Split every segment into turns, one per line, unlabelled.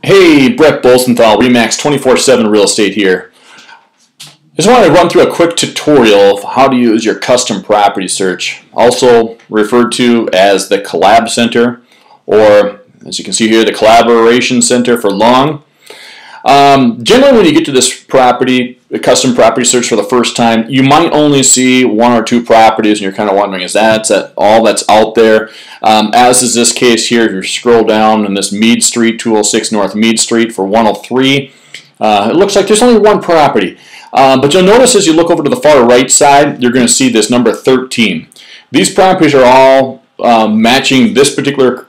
Hey, Brett Bolzenthal, Remax 24/7 Real Estate here. I just wanted to run through a quick tutorial of how to use your custom property search, also referred to as the Collab Center, or as you can see here, the Collaboration Center for long. Generally, when you get to this property, the custom property search for the first time, you might only see one or two properties, and you're kind of wondering, is that all that's out there? As is this case here, if you scroll down in this Meade Street, 206 North Meade Street for 103, it looks like there's only one property. But you'll notice as you look over to the far right side, you're going to see this number 13. These properties are all matching this particular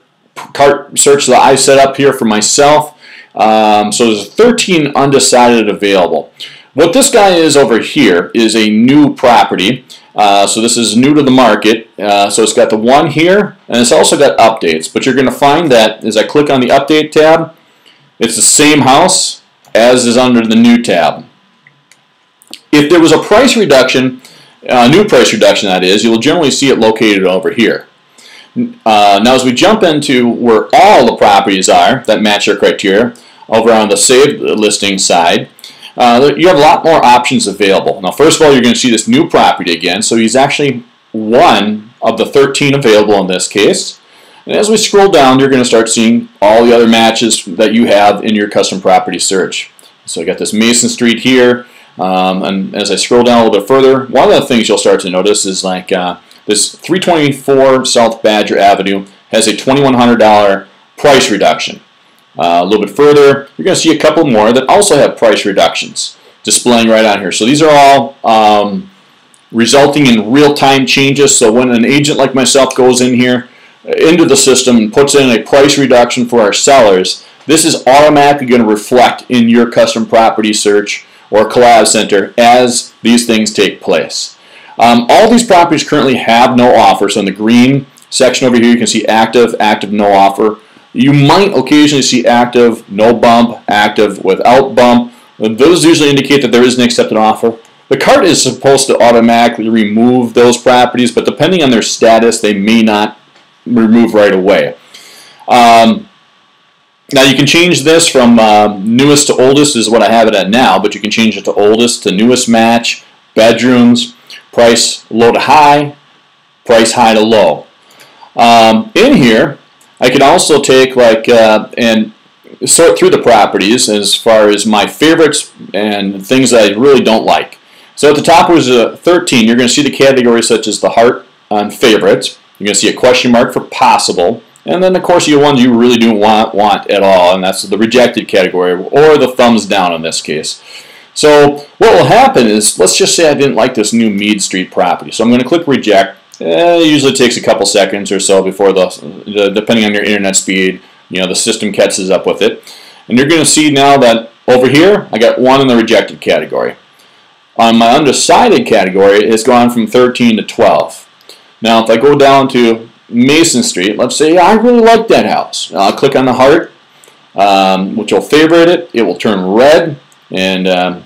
cart search that I set up here for myself. So there's 13 undecided available. What this guy is over here is a new property. So this is new to the market. So it's got the one here, and it's also got updates. But you're going to find that as I click on the update tab, it's the same house as is under the new tab. If there was a price reduction, new price reduction that is, you'll generally see it located over here. Now as we jump into where all the properties are that match your criteria, over on the saved listing side, you have a lot more options available. Now first of all, you're going to see this new property again, so he's actually one of the 13 available in this case. And as we scroll down, you're going to start seeing all the other matches that you have in your custom property search. So I got this Mason Street here, and as I scroll down a little bit further, one of the things you'll start to notice is like this 324 South Badger Avenue has a $2,100 price reduction. A little bit further, you're going to see a couple more that also have price reductions displaying right on here. So these are all resulting in real-time changes. So when an agent like myself goes in here into the system and puts in a price reduction for our sellers, this is automatically going to reflect in your custom property search or Collab Center as these things take place. All these properties currently have no offer. So in the green section over here, you can see active, active, no offer. You might occasionally see active, no bump, active, without bump. Those usually indicate that there is an accepted offer. The cart is supposed to automatically remove those properties, but depending on their status, they may not remove right away. Now you can change this from newest to oldest is what I have it at now, but you can change it to oldest to newest match, bedrooms, price low to high, price high to low. In here, I can also take and sort through the properties as far as my favorites and things that I really don't like. So at the top was 13. You're going to see the categories such as the heart on favorites. You're going to see a question mark for possible. And then of course your ones you really don't want at all, and that's the rejected category or the thumbs down in this case. So what will happen is, let's just say I didn't like this new Meade Street property. So I'm going to click reject. It usually takes a couple seconds or so before depending on your internet speed, the system catches up with it. And you're going to see now that over here, I got one in the rejected category. On my undecided category, it's gone from 13 to 12. Now, if I go down to Mason Street, let's say I really like that house. I'll click on the heart, which will favorite it. It will turn red, and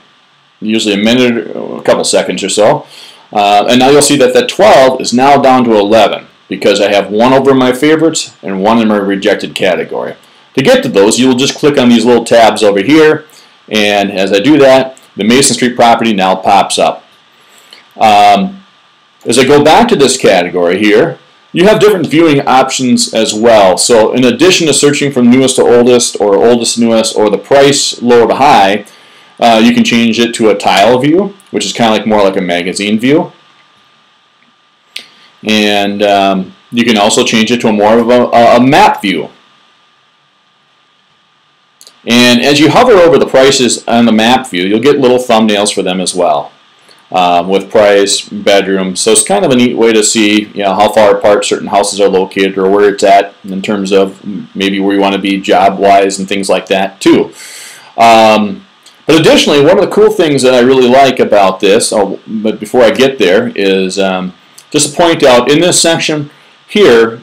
usually a minute or a couple seconds or so. And now you'll see that that 12 is now down to 11 because I have one over my favorites and one in my rejected category. To get to those, you'll just click on these little tabs over here, and as I do that, the Mason Street property now pops up. As I go back to this category here, you have different viewing options as well. So in addition to searching from newest to oldest or oldest to newest or the price low to high, you can change it to a tile view, which is kind of more like a magazine view. And you can also change it to a more of a map view. And as you hover over the prices on the map view, you'll get little thumbnails for them as well, with price, bedroom. So it's kind of a neat way to see how far apart certain houses are located or where it's at in terms of maybe where you want to be job-wise and things like that too. But additionally, one of the cool things that I really like about this, but before I get there, is just to point out in this section here,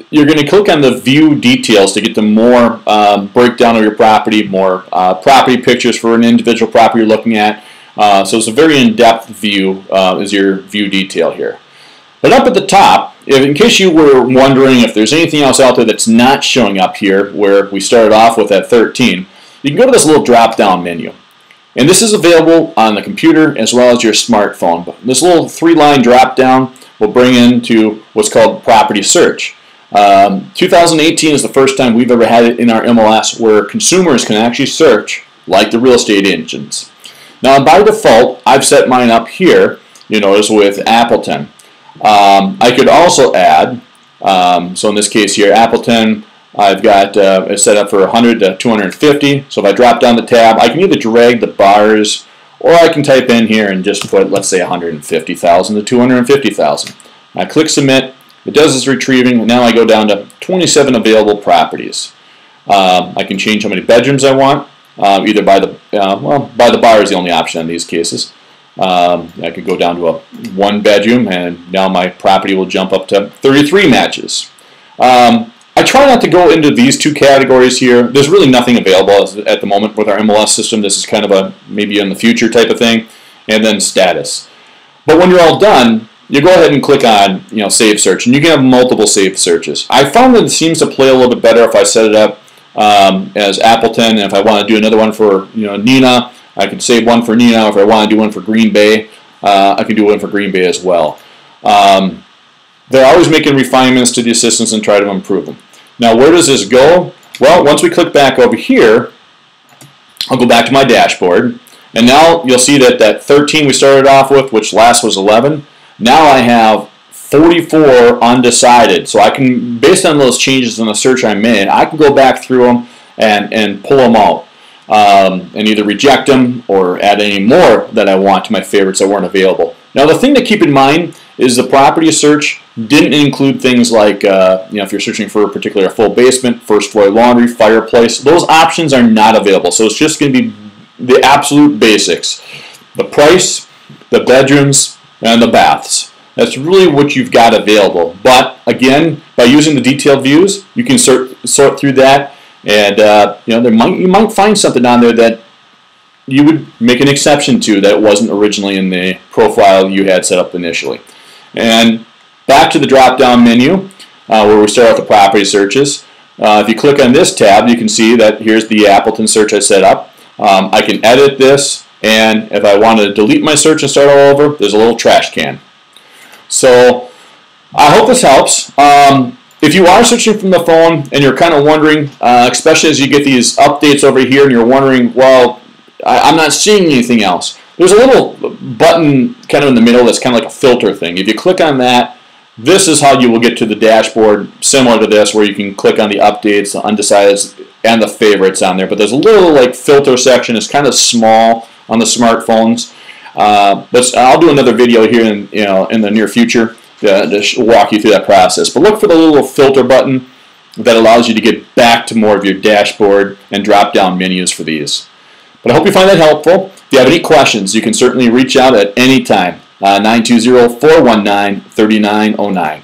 you're going to click on the view details to get the more breakdown of your property, more property pictures for an individual property you're looking at. So it's a very in-depth view is your view detail here. But up at the top, in case you were wondering if there's anything else out there that's not showing up here, where we started off with at 13, you can go to this little drop-down menu. And this is available on the computer as well as your smartphone. But this little 3-line drop-down will bring into what's called property search. 2018 is the first time we've ever had it in our MLS where consumers can actually search like the real estate agents. Now, by default, I've set mine up here, you notice, with Appleton. I could also add, so in this case here, Appleton, I've got it set up for 100 to 250. So if I drop down the tab, I can either drag the bars, or I can type in here and just put, let's say, 150,000 to 250,000. I click submit. It does its retrieving, and now I go down to 27 available properties. I can change how many bedrooms I want, either by the by the bar is the only option in these cases. I could go down to a 1-bedroom, and now my property will jump up to 33 matches. I try not to go into these two categories here. There's really nothing available at the moment with our MLS system. This is kind of a maybe in the future type of thing. And then status. But when you're all done, you go ahead and click on save search, and you can have multiple saved searches. I found that it seems to play a little bit better if I set it up as Appleton, and if I want to do another one for Neenah, I can save one for Neenah. If I want to do one for Green Bay, I can do one for Green Bay as well. They're always making refinements to the assistants and try to improve them. Now, where does this go? Well, once we click back over here, I'll go back to my dashboard, and now you'll see that that 13 we started off with, which last was 11, now I have 44 undecided. So I can, based on those changes in the search I made, I can go back through them and pull them out. And either reject them or add any more that I want to my favorites that weren't available. Now, the thing to keep in mind is the property search didn't include things like, if you're searching for a particular full basement, first floor laundry, fireplace, those options are not available. So it's just going to be the absolute basics. The price, the bedrooms, and the baths. That's really what you've got available. But again, by using the detailed views, you can sort through that. And you might find something on there that you would make an exception to that wasn't originally in the profile you had set up initially. And back to the drop-down menu where we start with the property searches. If you click on this tab, you can see that here's the Appleton search I set up. I can edit this, and if I want to delete my search and start all over, there's a little trash can. So I hope this helps. If you are searching from the phone and you're kind of wondering, especially as you get these updates over here and you're wondering, well, I'm not seeing anything else. There's a little button kind of in the middle that's kind of like a filter thing. If you click on that, this is how you will get to the dashboard, similar to this, where you can click on the updates, the undecideds, and the favorites on there. But there's a little like filter section. It's kind of small on the smartphones. But I'll do another video here in the near future to walk you through that process. But look for the little filter button that allows you to get back to more of your dashboard and drop-down menus for these. But I hope you find that helpful. If you have any questions, you can certainly reach out at any time. 920-419-3909.